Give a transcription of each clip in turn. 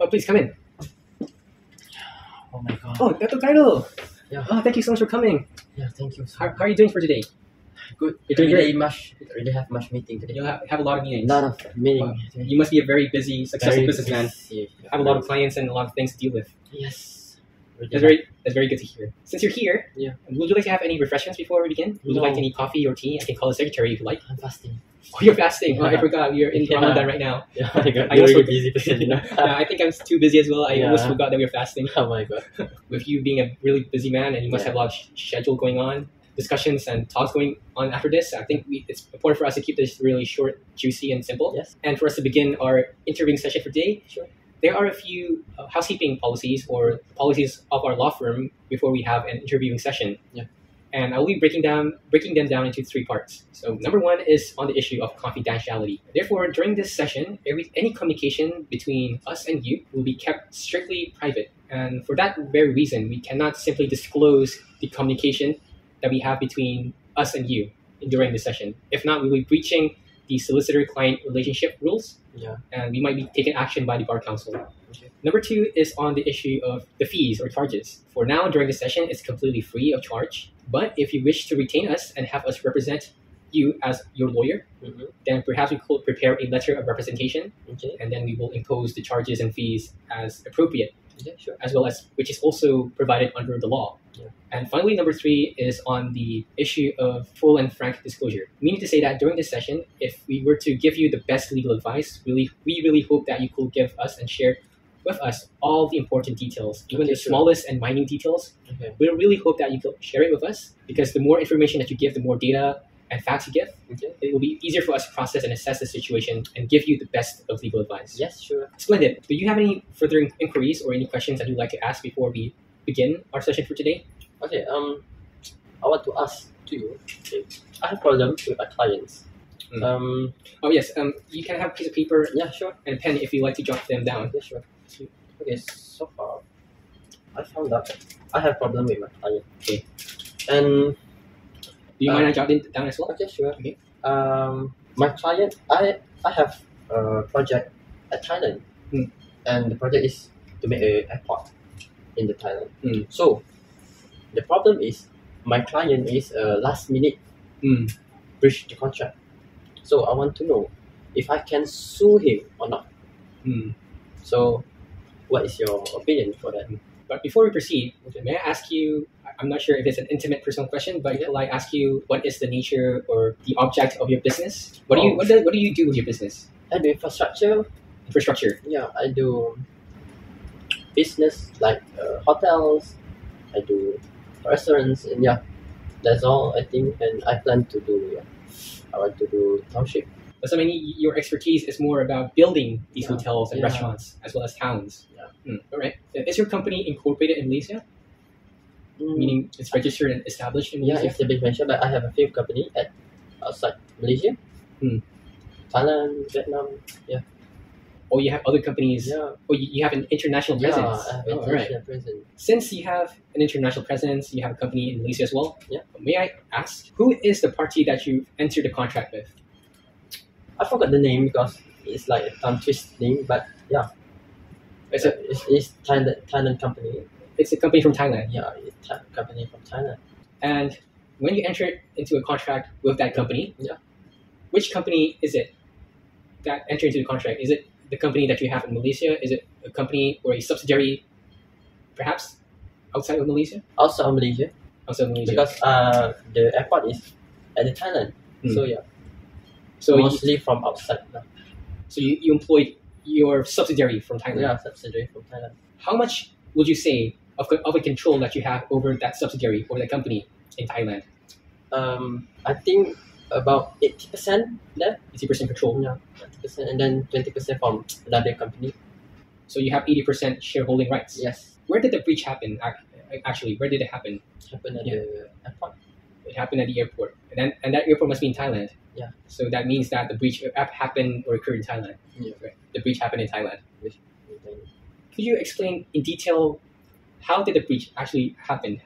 Oh, please come in. Oh my god. Oh, Dr. Carlo. Yeah. Oh, thank you so much for coming. Yeah, thank you. How are you doing for today? Good. You're doing great. Really have much meeting today. You have a lot of meetings. A lot of meeting. Wow. You must be a very busy, successful businessman. Busy. Have a lot of clients and a lot of things to deal with. Yes. That's very good to hear. Since you're here, Yeah. would you like to have any refreshments before we begin? Would you like any coffee or tea? I can call the secretary if you like. I'm fasting. Oh, you're fasting. Oh, I Yeah. forgot. You're in Yeah. Ramadan right now. Yeah, I got I also- really busy person. Yeah, I think I'm too busy as well. I Yeah. almost forgot that we were fasting. Oh my god. With you being a really busy man and you must Yeah. have a lot of schedule going on, discussions and talks going on after this, I think it's important for us to keep this really short, juicy, and simple. Yes. And for us to begin our interviewing session for today, Sure. there are a few housekeeping policies or policies of our law firm before we have an interviewing session. Yeah. And I'll be breaking them down into 3 parts. So number 1 is on the issue of confidentiality. Therefore, during this session, any communication between us and you will be kept strictly private. And for that very reason, we cannot simply disclose the communication that we have between us and you during the session. If not, we will be breaching the solicitor-client relationship rules, Yeah. and we might be taken action by the Bar Council. Okay. Number 2 is on the issue of the fees or charges. For now, during the session, it's completely free of charge. But if you wish to retain us and have us represent you as your lawyer, Mm-hmm. then perhaps we could prepare a letter of representation, Okay. and then we will impose the charges and fees as appropriate, Yeah, sure. as well as which is also provided under the law. Yeah. And finally, number 3 is on the issue of full and frank disclosure. Meaning to say that during this session, if we were to give you the best legal advice, we really hope that you could give us and share with us all the important details, even Okay, the sure. smallest and minute details. Okay. We really hope that you could share it with us, because the more information that you give, the more data and facts you give, Okay. it will be easier for us to process and assess the situation and give you the best of legal advice. Yes, sure. Splendid. Do you have any further inquiries or any questions that you'd like to ask before we begin our session for today? Okay. I want to ask to you. Okay. I have problem with my clients. Mm. Oh yes. You can have a piece of paper Yeah, sure. and a pen if you like to jot them down. Yeah, sure. Okay, so far, I found out I have problem with my client. Okay. And Do you mind I jot it down as well? okay, sure. Okay. My client, I have a project at Thailand, Mm. and the project is to make an airport in the Thailand. Mm. So the problem is my client is last minute Mm. breach the contract. So I want to know if I can sue him or not. Mm. So what is your opinion for that? But before we proceed, Okay. may I ask you? I'm not sure if it's an intimate personal question, but Okay. will I ask you what is the nature or the object of your business? What do you Oh. what do you do with your business? I do infrastructure. Infrastructure. Yeah, I do business like hotels. I do restaurants, and yeah, that's all I think. And I plan to do. Yeah, I want to do township. So I mean, your expertise is more about building these Yeah. hotels and Yeah. restaurants as well as towns. Yeah. All right. Is your company incorporated in Malaysia? Meaning it's registered and established in Yeah, Malaysia? it's a big mention, but I have a few company at outside Malaysia, Thailand, Vietnam. Yeah, Or you have other companies? yeah, Or you have an international presence? I have Oh, all right. international presence. Since you have an international presence, you have a company in Malaysia as well. Yeah. May I ask, who is the party that you entered the contract with? I forgot the name because it's like a tongue twist name, but yeah, It's it's Thailand company. it's a company from Thailand. Yeah, it's a company from Thailand. And when you entered into a contract with that company, Yeah. which company is it that entered into the contract? Is it the company that you have in Malaysia? Is it a company or a subsidiary, perhaps outside of Malaysia? Also Malaysia, Outside of Malaysia. because the airport is at the Thailand. Hmm. So yeah, so you, mostly from outside. No. so you employed your subsidiary from Thailand. Yeah, subsidiary from Thailand. How much would you say of a control that you have over that subsidiary or that company in Thailand? I think about 80% there. 80% control. Yeah, 80%, and then 20% from another company. So you have 80% shareholding rights. Yes, Where did the breach happen? Actually, where did it happen? happened at Yeah. the airport. It happened at the airport, and that airport must be in Thailand. Yeah. So that means that the breach happened or occurred in Thailand. Yeah. Right. The breach happened in Thailand. And Could you explain in detail how did the breach actually happen?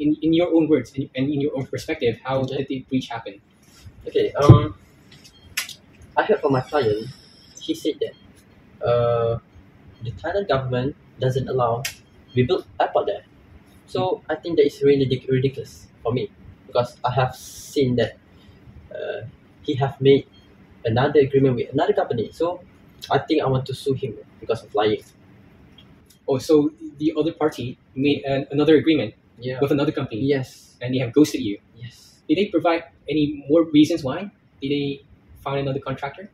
In your own words and in your own perspective, how Okay. did the breach happen? Okay. I heard from my client. He said that the Thailand government doesn't allow we build airport there. So I think that is really ridiculous for me, because I have seen that he have made another agreement with another company. So I think I want to sue him because of lying. Oh, so the other party made another agreement Yeah. with another company, Yes. and they have ghosted you. Yes. Did they provide any more reasons why? Did they find another contractor,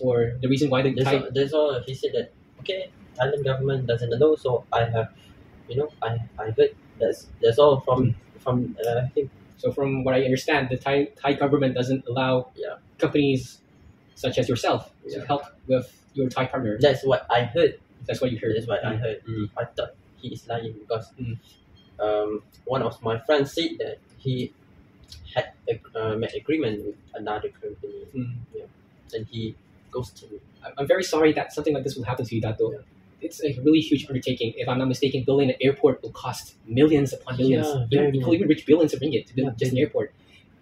or the reason why the There's all he said that okay, Thailand government doesn't allow. So I have, I heard that's all from him. So from what I understand, the Thai government doesn't allow Yeah. companies such as yourself to Yeah. help with your Thai partner. That's what I heard. That's what you heard. That's what I heard. Mm. I thought he is lying because Mm. one of my friends said that he had made agreement with another company, Mm. and he ghosted me. I'm very sorry that something like this will happen to you, Dato. Yeah. It's a really huge undertaking. If I'm not mistaken, building an airport will cost millions upon millions. Yeah, It will even reach billions of ringgit to build Yeah. just an airport.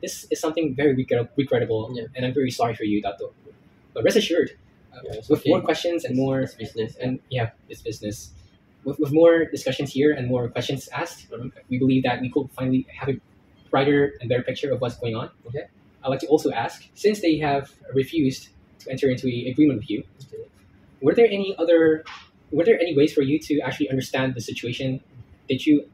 This is something very regrettable, Yeah. and I'm very sorry for you, Dato. But rest assured, It's with okay. more questions and more It's business. and yeah, it's business. With more discussions here and more questions asked, we believe that we could finally have a brighter and better picture of what's going on. Okay. I'd like to also ask, since they have refused to enter into an agreement with you, Okay. were there any ways for you to actually understand the situation? Did you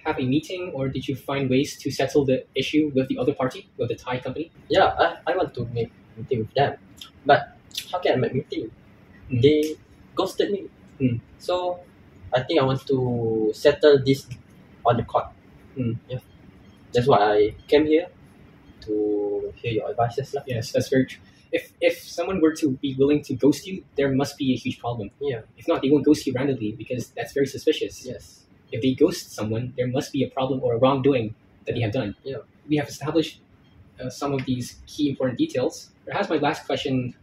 have a meeting, or did you find ways to settle the issue with the other party, with the Thai company? Yeah, I want to make meeting with them, but how can I make meeting? Mm. They ghosted me. Mm. So I think I want to settle this on the court. Mm. Yeah, that's why I came here to hear your advices lah. Yes, that's very true. If someone were to be willing to ghost you, there must be a huge problem. Yeah. If not, they won't ghost you randomly, because that's very suspicious. Yes. If they ghost someone, there must be a problem or a wrongdoing that they have done. Yeah. We have established some of these key important details. Perhaps my last question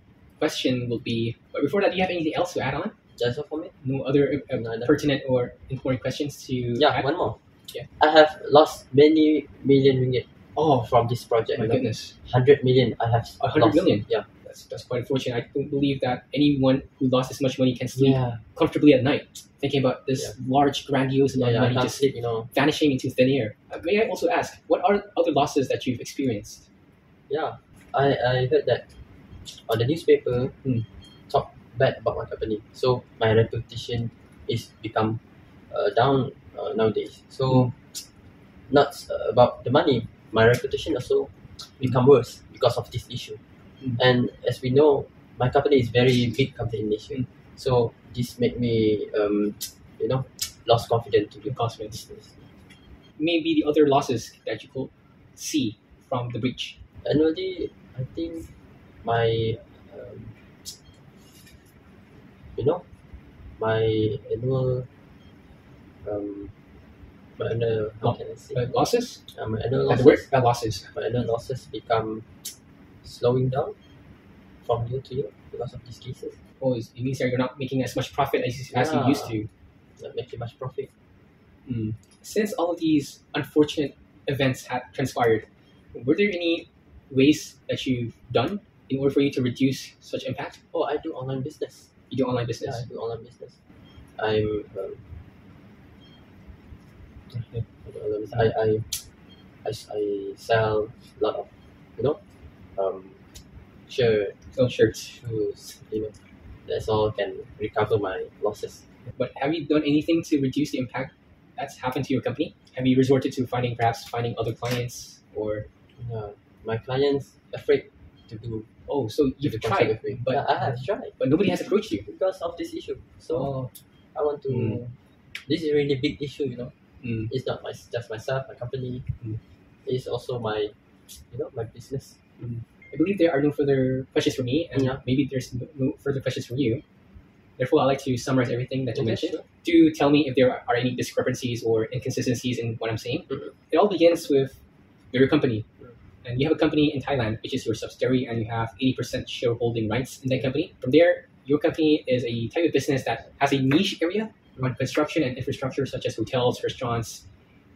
will be, but before that, do you have anything else to add on? That's all for me. No other No. pertinent or important questions to Yeah, add? one more. Yeah. I have lost many million ringgit Oh, from this project. my goodness. 100 million I have 100 lost. million? Yeah. That's quite unfortunate. I don't believe that anyone who lost this much money can sleep Yeah. comfortably at night, thinking about this large, grandiose amount of I money can't just sleep, vanishing into thin air. May I also ask, what are other losses that you've experienced? Yeah, I heard that on the newspaper talk bad about my company. So my reputation is become down nowadays. So not about the money, my reputation also become worse because of this issue. And as we know, my company is very big company in Malaysia. So this made me lost confidence to do business. Maybe the other losses that you could see from the breach. Annually, I think my my annual how can I say? Losses? My annual At the losses, work? Losses. my annual losses become slowing down from year to year because of these cases. Oh, it means that you're not making as much profit as you Yeah. used to. Not making much profit. Since all of these unfortunate events had transpired, were there any ways that you've done in order for you to reduce such impact? Oh, I do online business. You do online Yeah, business. I do online business. I sell a lot of shirt, Sell shirts. shoes. That's all can recover my losses. But have you done anything to reduce the impact that's happened to your company? Have you resorted to finding other clients, or My clients afraid to do so you've to tried, contact with me. but Yeah, I have tried but nobody has approached you. because of this issue. So Oh, I want to. This is a really big issue. mm. It's not just myself, my company. It's also my my business. I believe there are no further questions for me, and Yeah. maybe there's no further questions from you. Therefore, I'd like to summarize everything that you Okay, mentioned. sure. Do tell me if there are any discrepancies or inconsistencies in what I'm saying. Mhm. It all begins with your company. Mhm. And you have a company in Thailand, which is your subsidiary, and you have 80% shareholding rights in that company. From there, your company is a type of business that has a niche area on construction and infrastructure, such as hotels, restaurants,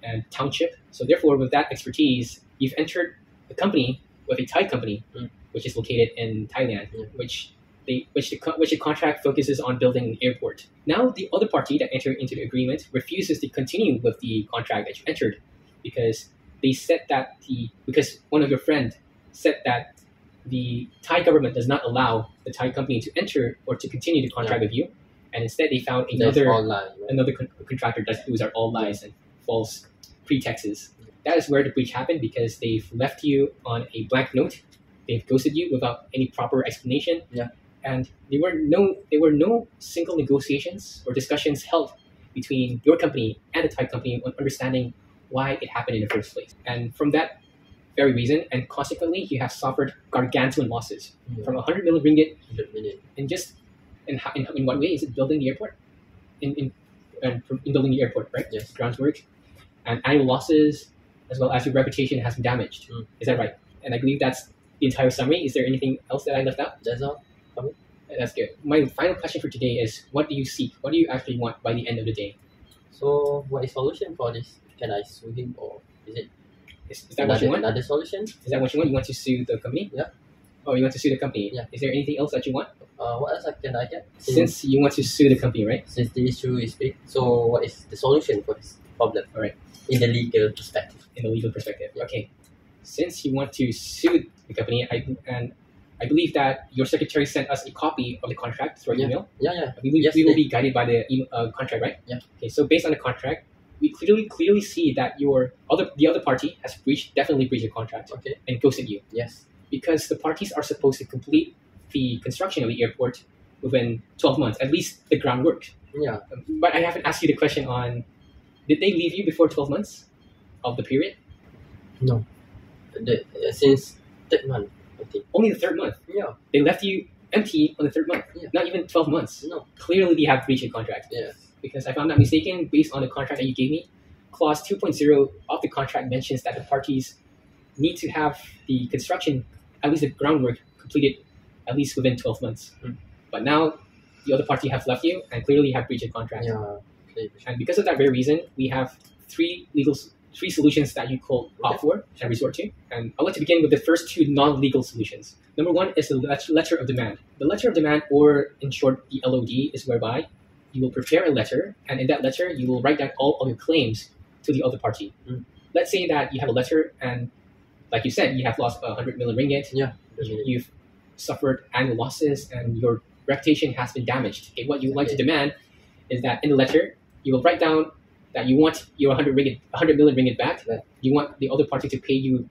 and township. So therefore, with that expertise, you've entered a company with a Thai company, which is located in Thailand, which which the contract focuses on building an airport. Now, the other party that entered into the agreement refuses to continue with the contract that you entered because they said that because one of your friend said that the Thai government does not allow the Thai company to enter or to continue the contract with you, and instead they found another contractor that those are all lies and false pretexts. That is where the breach happened because they've left you on a blank note. They've ghosted you without any proper explanation. Yeah. And there were no single negotiations or discussions held between your company and the Thai company on understanding why it happened in the first place. And from that very reason, and consequently, you have suffered gargantuan losses from 100 million ringgit. 100 million. And just in what way is it building the airport? In building the airport, right? Yes. Groundwork and annual losses, as well as your reputation has been damaged. Is that right? And I believe that's the entire summary. Is there anything else that I left out? That's all. That's good. My final question for today is: what do you seek? What do you actually want by the end of the day? So, what is solution for this? Can I sue him, or is it Is that what you want? another solution? Is that what you want? You want to sue the company? Yeah. Oh, you want to sue the company? Yeah. Is there anything else that you want? What else can I get? Since you want to sue the company, right? Since the issue is big, so what is the solution for this problem? All right. In the legal perspective. In the legal perspective. Yeah. Okay. Since you want to sue the company, I believe that your secretary sent us a copy of the contract through our email. Yeah. We will be guided by the contract, right? Yeah. Okay. So based on the contract, we clearly see that the other party has definitely breached the contract. Okay. And ghosted you. Yes. Because the parties are supposed to complete the construction of the airport within 12 months, at least the groundwork. Yeah. But I haven't asked you the question on, did they leave you before 12 months of the period? No. Since third month, I think. Only the third month. Yeah. They left you empty on the third month. Yeah. Not even 12 months. No. Clearly they have breached the contract. Yes. Because if I'm not mistaken, based on the contract that you gave me, clause 2.0 of the contract mentions that the parties need to have the construction, at least the groundwork, completed at least within 12 months. But now the other party have left you and clearly have breached the contract. Yeah. Okay. And because of that very reason, we have three solutions that you could opt for and resort to. And I'd like to begin with the first two non-legal solutions. Number one is the letter of demand. The letter of demand, or in short, the LOD, is whereby you will prepare a letter, and in that letter, you will write down all of your claims to the other party. Let's say that you have a letter, and like you said, you have lost 100 million ringgit. Yeah. You've suffered annual losses, and your reputation has been damaged. Okay, what you would like to demand is that in the letter, you will write down that you want your 100 million ringgit back. That you want the other party to pay you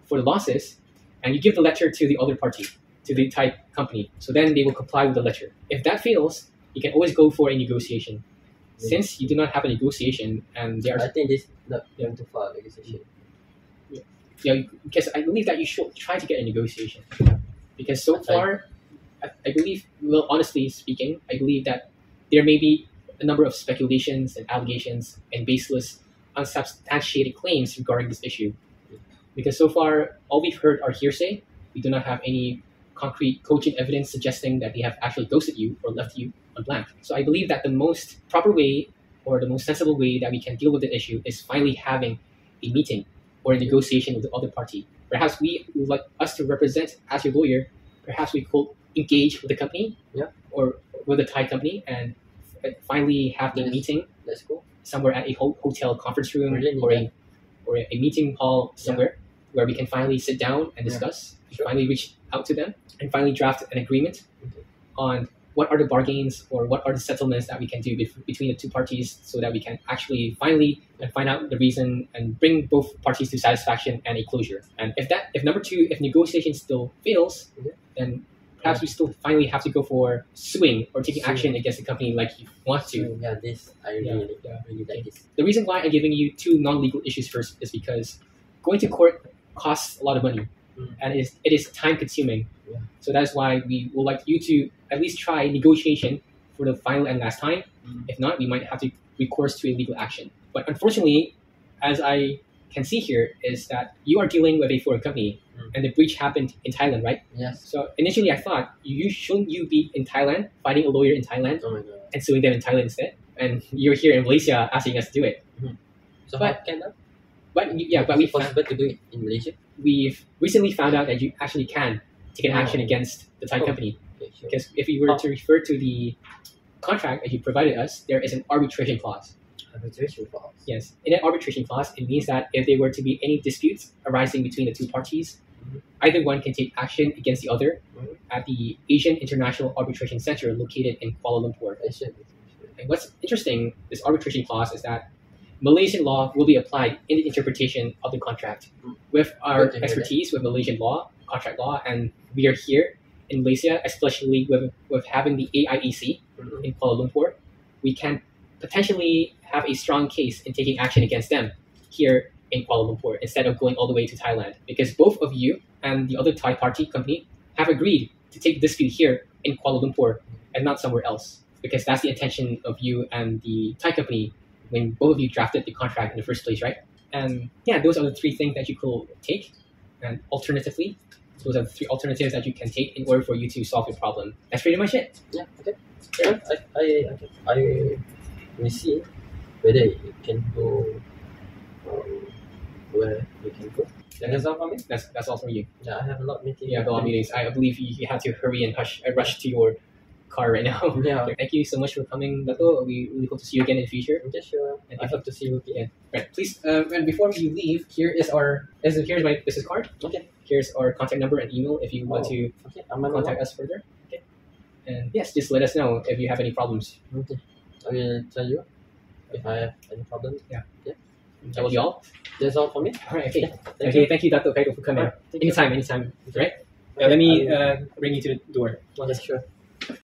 for the losses, and you give the letter to the other party, to the Thai company. So then they will comply with the letter. If that fails, you can always go for a negotiation. Since you do not have a negotiation, and there are, I think this not going too far negotiation. Yeah, because I believe that you should try to get a negotiation. Because so far, I believe, well, honestly speaking, I believe that there may be a number of speculations and allegations and baseless, unsubstantiated claims regarding this issue. Because so far, all we've heard are hearsay. We do not have any concrete cogent evidence suggesting that they have actually ghosted you or left you on blank. So I believe that the most proper way or the most sensible way that we can deal with the issue is finally having a meeting or a negotiation with the other party. Perhaps we would like us to represent as your lawyer. Perhaps we could engage with the company or with the Thai company and finally have a meeting. Let's go somewhere at a hotel conference room or a meeting hall somewhere where we can finally sit down and discuss. Finally reach out to them and finally draft an agreement on what are the bargains or what are the settlements that we can do between the two parties so that we can actually finally find out the reason and bring both parties to satisfaction and a closure. And if negotiation still fails, then perhaps we still finally have to go for suing or taking action against the company like you want to. Yeah, this I really like this. The reason why I'm giving you two non-legal issues first is because going to court costs a lot of money. And it is time consuming. So that's why we would like you to at least try negotiation for the final and last time. If not, we might have to recourse to a legal action. But unfortunately, as I can see here, is that you are dealing with a foreign company and the breach happened in Thailand, right? Yes. So initially I thought, shouldn't you be in Thailand, fighting a lawyer in Thailand and suing them in Thailand instead? And you're here in Malaysia asking us to do it. So how can that? But we possible to do it in Malaysia. We've recently found out that you actually can take an action against the Thai company. Okay, sure. Because if we were to refer to the contract that you provided us, there is an arbitration clause. Arbitration clause. Yes, in an arbitration clause, it means that if there were to be any disputes arising between the two parties, either one can take action against the other at the Asian International Arbitration Center located in Kuala Lumpur. And what's interesting, this arbitration clause, is that Malaysian law will be applied in the interpretation of the contract. With our expertise with Malaysian law, contract law, and we are here in Malaysia, especially with having the AIEC in Kuala Lumpur, we can potentially have a strong case in taking action against them here in Kuala Lumpur instead of going all the way to Thailand, because both of you and the other Thai party company have agreed to take dispute here in Kuala Lumpur and not somewhere else, because that's the intention of you and the Thai company when both of you drafted the contract in the first place, right? And yeah, those are the three things that you could take. And alternatively, those are the three alternatives that you can take in order for you to solve your problem. That's pretty much it. Yeah, okay. Yeah, I will see whether it can go where we can go. That's all for me? That's all from you. Yeah, I have a lot of meetings. Yeah, a lot of meetings. I believe you had to hurry and rush to your car right now. Yeah. Thank you so much for coming, Dato. We really hope to see you again in the future. Okay, sure. And I hope to see you again. Right. Please, and before you leave, here's my business card. Okay. Here's our contact number and email if you want to contact us further. Okay. And yes, just let us know if you have any problems. Okay. I will tell you if I have any problems. Yeah. Yeah. That will be all. That's all for me. All right. Okay. Yeah, Thank you, Dato Kaido, for coming. Right. Anytime. Okay. Right. Let me bring you to the door. Yes, sure.